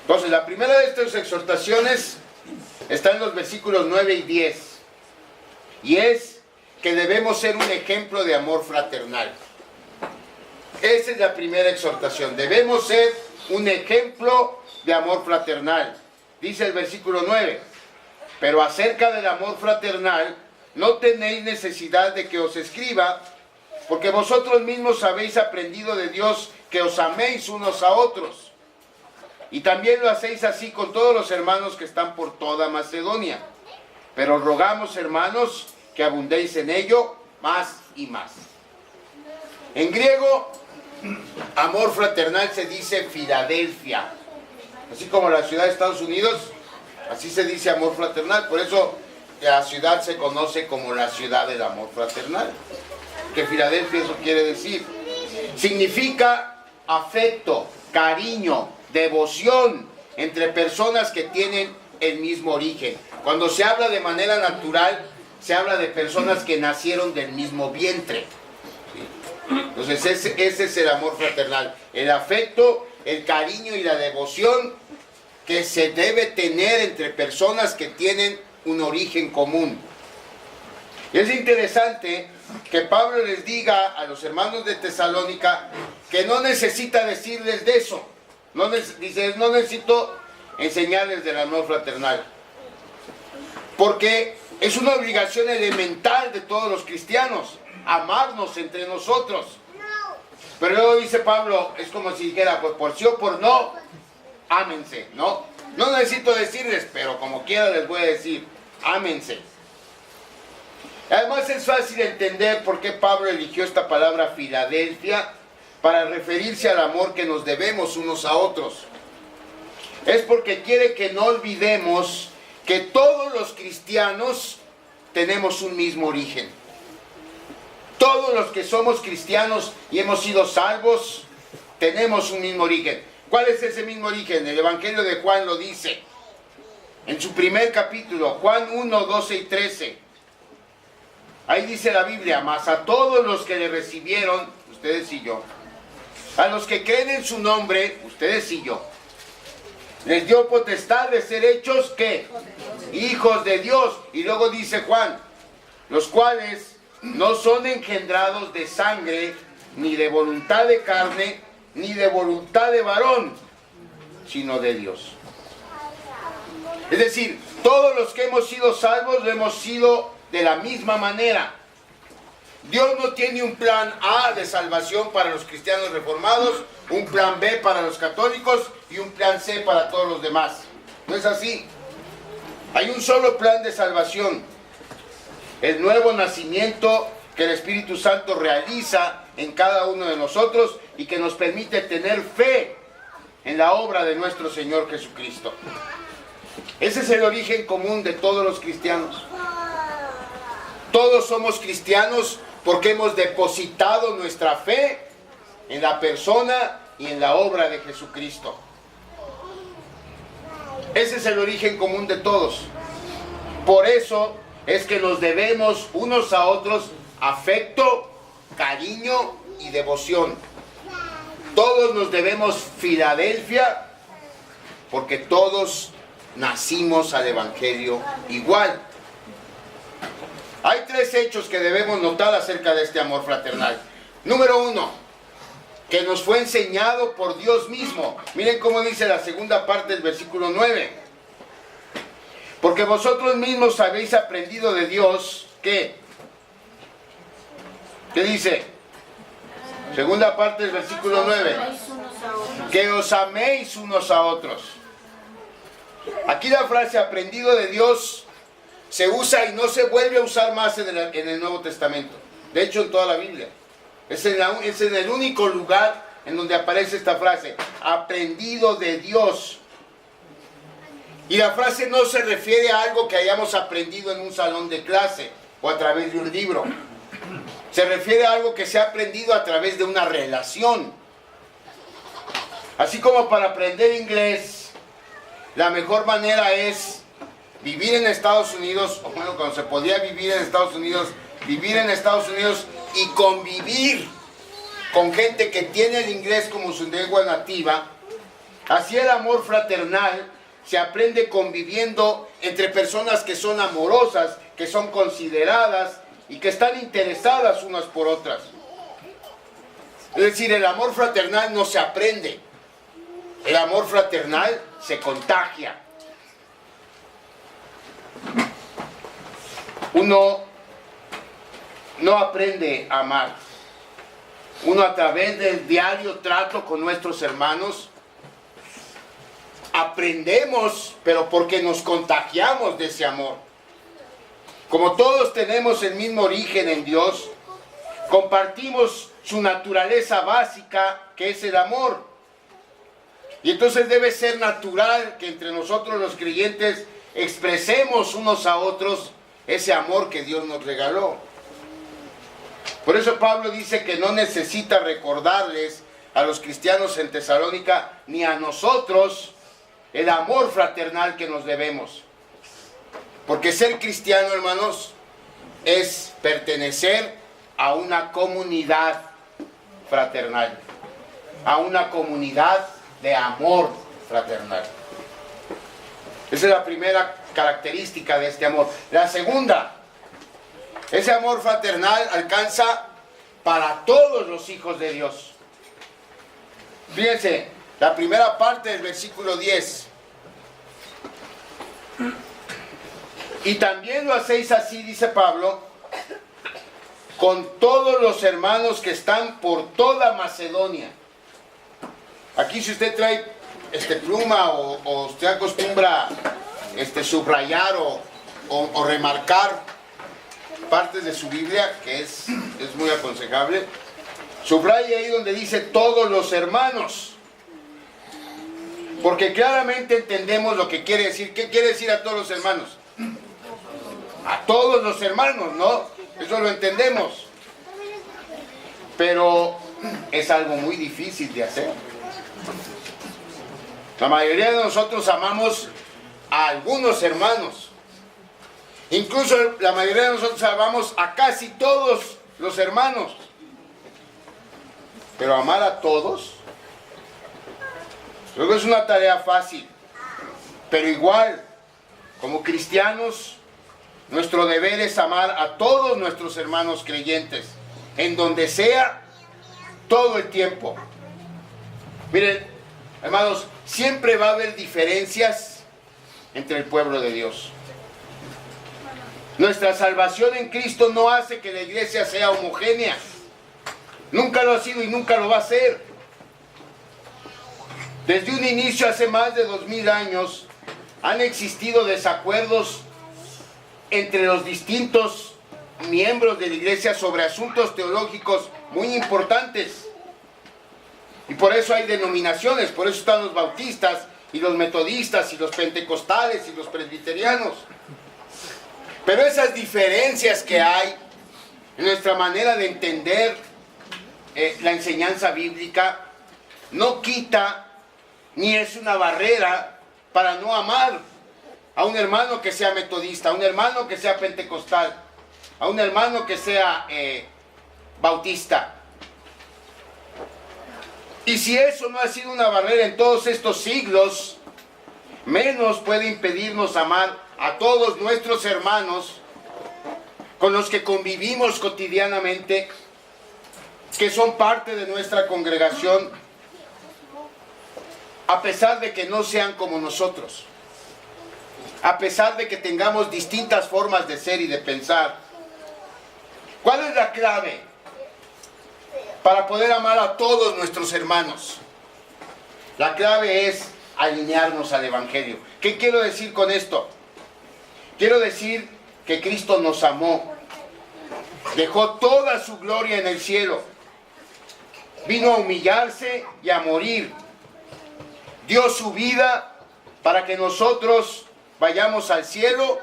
Entonces, la primera de estas exhortaciones está en los versículos 9 y 10. Y es que debemos ser un ejemplo de amor fraternal. Esa es la primera exhortación. Debemos ser un ejemplo de amor fraternal. Dice el versículo 9. Pero acerca del amor fraternal, no tenéis necesidad de que os escriba, porque vosotros mismos habéis aprendido de Dios que os améis unos a otros. Y también lo hacéis así con todos los hermanos que están por toda Macedonia. Pero rogamos, hermanos, que abundéis en ello más y más. En griego, amor fraternal se dice Filadelfia. Así como la ciudad de Estados Unidos, así se dice amor fraternal. Por eso la ciudad se conoce como la ciudad del amor fraternal. Que Filadelfia eso quiere decir. Significa afecto, cariño, devoción entre personas que tienen el mismo origen. Cuando se habla de manera natural, se habla de personas que nacieron del mismo vientre. Entonces ese es el amor fraternal. El afecto, el cariño y la devoción que se debe tener entre personas que tienen un origen común. Y es interesante que Pablo les diga a los hermanos de Tesalónica que no necesita decirles de eso. Dice, no necesito enseñarles del amor fraternal. Porque es una obligación elemental de todos los cristianos, amarnos entre nosotros. Pero luego dice Pablo, es como si dijera, pues por sí o por no, ámense, ¿no? No necesito decirles, pero como quiera les voy a decir, ámense. Además es fácil entender por qué Pablo eligió esta palabra Filadelfia para referirse al amor que nos debemos unos a otros. Es porque quiere que no olvidemos que todos los cristianos tenemos un mismo origen. Todos los que somos cristianos y hemos sido salvos, tenemos un mismo origen. ¿Cuál es ese mismo origen? El Evangelio de Juan lo dice. En su primer capítulo, Juan 1, 12 y 13. Ahí dice la Biblia, mas a todos los que le recibieron, ustedes y yo, a los que creen en su nombre, ustedes y yo, les dio potestad de ser hechos, ¿qué? Hijos de Dios. Y luego dice Juan, los cuales no son engendrados de sangre, ni de voluntad de carne, ni de voluntad de varón, sino de Dios. Es decir, todos los que hemos sido salvos lo hemos sido de la misma manera. Dios no tiene un plan A de salvación para los cristianos reformados, un plan B para los católicos y un plan C para todos los demás. No es así. Hay un solo plan de salvación. El nuevo nacimiento que el Espíritu Santo realiza en cada uno de nosotros y que nos permite tener fe en la obra de nuestro Señor Jesucristo. Ese es el origen común de todos los cristianos. Todos somos cristianos porque hemos depositado nuestra fe en la persona y en la obra de Jesucristo. Ese es el origen común de todos. Por eso es que nos debemos unos a otros afecto, cariño y devoción. Todos nos debemos Filadelfia porque todos nacimos al Evangelio igual. Hay tres hechos que debemos notar acerca de este amor fraternal. Número uno, que nos fue enseñado por Dios mismo. Miren cómo dice la segunda parte del versículo 9. Porque vosotros mismos habéis aprendido de Dios, ¿qué? ¿Qué dice? Segunda parte del versículo 9. Que os améis unos a otros. Aquí la frase aprendido de Dios se usa y no se vuelve a usar más en el Nuevo Testamento. De hecho, en toda la Biblia. Es en el único lugar en donde aparece esta frase, aprendido de Dios. Y la frase no se refiere a algo que hayamos aprendido en un salón de clase o a través de un libro. Se refiere a algo que se ha aprendido a través de una relación. Así como para aprender inglés, la mejor manera es vivir en Estados Unidos, o bueno, cuando se podía vivir en Estados Unidos, vivir en Estados Unidos y convivir con gente que tiene el inglés como su lengua nativa. Así el amor fraternal se aprende conviviendo entre personas que son amorosas, que son consideradas y que están interesadas unas por otras. Es decir, el amor fraternal no se aprende. El amor fraternal se contagia. Uno no aprende a amar. Uno a través del diario trato con nuestros hermanos aprendemos, pero porque nos contagiamos de ese amor. Como todos tenemos el mismo origen en Dios, compartimos su naturaleza básica, que es el amor. Y entonces debe ser natural que entre nosotros los creyentes expresemos unos a otros ese amor que Dios nos regaló. Por eso Pablo dice que no necesita recordarles a los cristianos en Tesalónica ni a nosotros el amor fraternal que nos debemos. Porque ser cristiano, hermanos, es pertenecer a una comunidad fraternal, a una comunidad de amor fraternal. Esa es la primera característica de este amor. La segunda, ese amor fraternal alcanza para todos los hijos de Dios. Fíjense, la primera parte del versículo 10. Y también lo hacéis así, dice Pablo, con todos los hermanos que están por toda Macedonia. Aquí si usted trae pluma o usted acostumbra subrayar o remarcar partes de su Biblia, que es muy aconsejable, subraya ahí donde dice todos los hermanos, porque claramente entendemos lo que quiere decir. ¿Qué quiere decir a todos los hermanos? A todos los hermanos, ¿no? Eso lo entendemos, pero es algo muy difícil de hacer. La mayoría de nosotros amamos a algunos hermanos. Incluso la mayoría de nosotros amamos a casi todos los hermanos. Pero amar a todos, luego es una tarea fácil. Pero igual, como cristianos, nuestro deber es amar a todos nuestros hermanos creyentes, en donde sea, todo el tiempo. Miren, hermanos, siempre va a haber diferencias entre el pueblo de Dios. Nuestra salvación en Cristo no hace que la iglesia sea homogénea. Nunca lo ha sido y nunca lo va a ser. Desde un inicio, hace más de 2000 años, han existido desacuerdos entre los distintos miembros de la iglesia sobre asuntos teológicos muy importantes. Y por eso hay denominaciones, por eso están los bautistas y los metodistas y los pentecostales y los presbiterianos. Pero esas diferencias que hay en nuestra manera de entender la enseñanza bíblica no quita ni es una barrera para no amar a un hermano que sea metodista, a un hermano que sea pentecostal, a un hermano que sea bautista. Y si eso no ha sido una barrera en todos estos siglos, menos puede impedirnos amar a todos nuestros hermanos con los que convivimos cotidianamente, que son parte de nuestra congregación, a pesar de que no sean como nosotros, a pesar de que tengamos distintas formas de ser y de pensar. ¿Cuál es la clave para poder amar a todos nuestros hermanos? La clave es alinearnos al Evangelio. ¿Qué quiero decir con esto? Quiero decir que Cristo nos amó, dejó toda su gloria en el cielo, vino a humillarse y a morir, dio su vida para que nosotros vayamos al cielo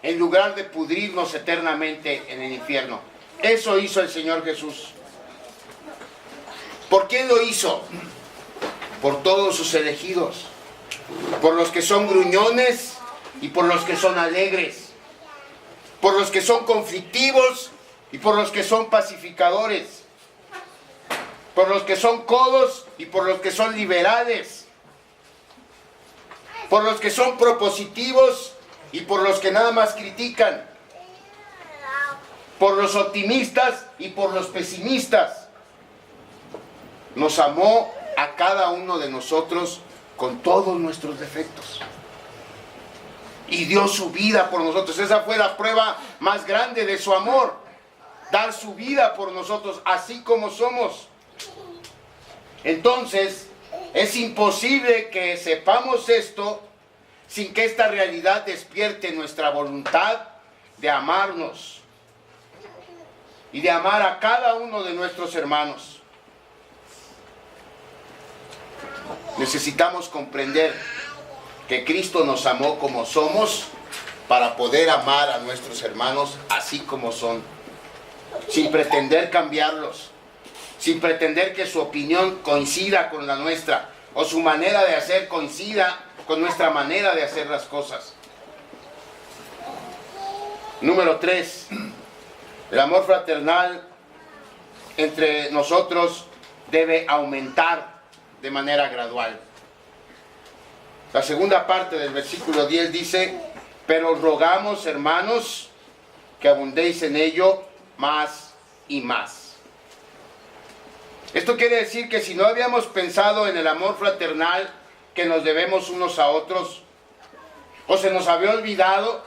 en lugar de pudrirnos eternamente en el infierno. Eso hizo el Señor Jesús. ¿Por quién lo hizo? Por todos sus elegidos, por los que son gruñones y por los que son alegres, por los que son conflictivos y por los que son pacificadores, por los que son codos y por los que son liberales, por los que son propositivos y por los que nada más critican, por los optimistas y por los pesimistas. Nos amó a cada uno de nosotros con todos nuestros defectos. Y dio su vida por nosotros. Esa fue la prueba más grande de su amor. Dar su vida por nosotros, así como somos. Entonces, es imposible que sepamos esto sin que esta realidad despierte nuestra voluntad de amarnos y de amar a cada uno de nuestros hermanos. Necesitamos comprender que Cristo nos amó como somos para poder amar a nuestros hermanos así como son, sin pretender cambiarlos, sin pretender que su opinión coincida con la nuestra o su manera de hacer coincida con nuestra manera de hacer las cosas. Número 3. El amor fraternal entre nosotros debe aumentar de manera gradual. La segunda parte del versículo 10 dice: pero rogamos, hermanos, que abundéis en ello más y más. Esto quiere decir que si no habíamos pensado en el amor fraternal que nos debemos unos a otros, o se nos había olvidado,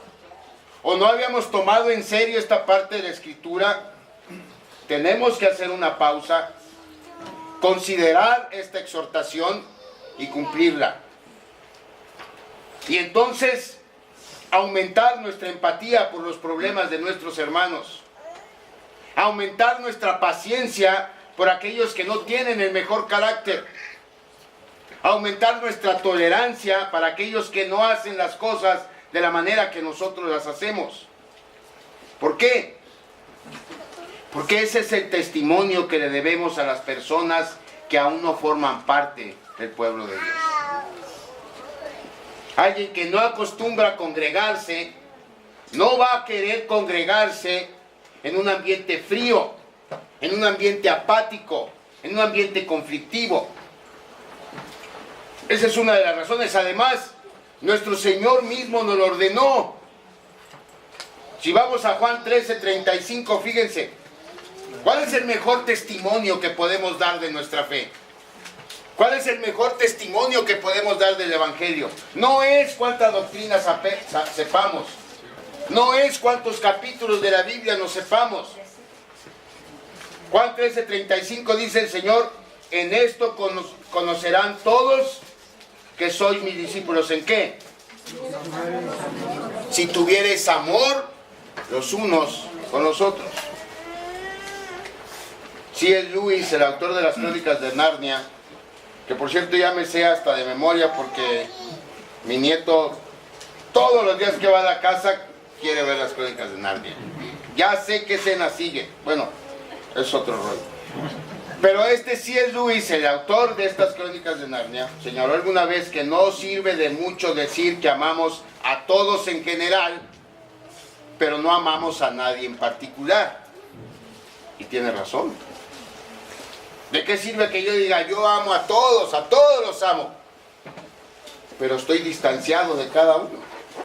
o no habíamos tomado en serio esta parte de la Escritura, tenemos que hacer una pausa, considerar esta exhortación y cumplirla. Y entonces aumentar nuestra empatía por los problemas de nuestros hermanos, aumentar nuestra paciencia por aquellos que no tienen el mejor carácter, aumentar nuestra tolerancia para aquellos que no hacen las cosas de la manera que nosotros las hacemos. ¿Por qué? Porque ese es el testimonio que le debemos a las personas que aún no forman parte del pueblo de Dios. Alguien que no acostumbra a congregarse, no va a querer congregarse en un ambiente frío, en un ambiente apático, en un ambiente conflictivo. Esa es una de las razones. Además, nuestro Señor mismo nos lo ordenó. Si vamos a Juan 13:35, fíjense, ¿cuál es el mejor testimonio que podemos dar de nuestra fe? ¿Cuál es el mejor testimonio que podemos dar del Evangelio? No es cuántas doctrinas sepamos, no es cuántos capítulos de la Biblia nos sepamos. Juan 13:35 dice el Señor: en esto conocerán todos que sois mis discípulos. ¿En qué? Si tuviereis amor los unos con los otros. C.S. Lewis, el autor de las Crónicas de Narnia, que por cierto ya me sé hasta de memoria porque mi nieto todos los días que va a la casa quiere ver las Crónicas de Narnia. Ya sé qué escena sigue. Bueno, es otro rollo. Pero C.S. Lewis, el autor de estas Crónicas de Narnia, señaló alguna vez que no sirve de mucho decir que amamos a todos en general, pero no amamos a nadie en particular. Y tiene razón. ¿De qué sirve que yo diga yo amo a todos los amo, pero estoy distanciado de cada uno?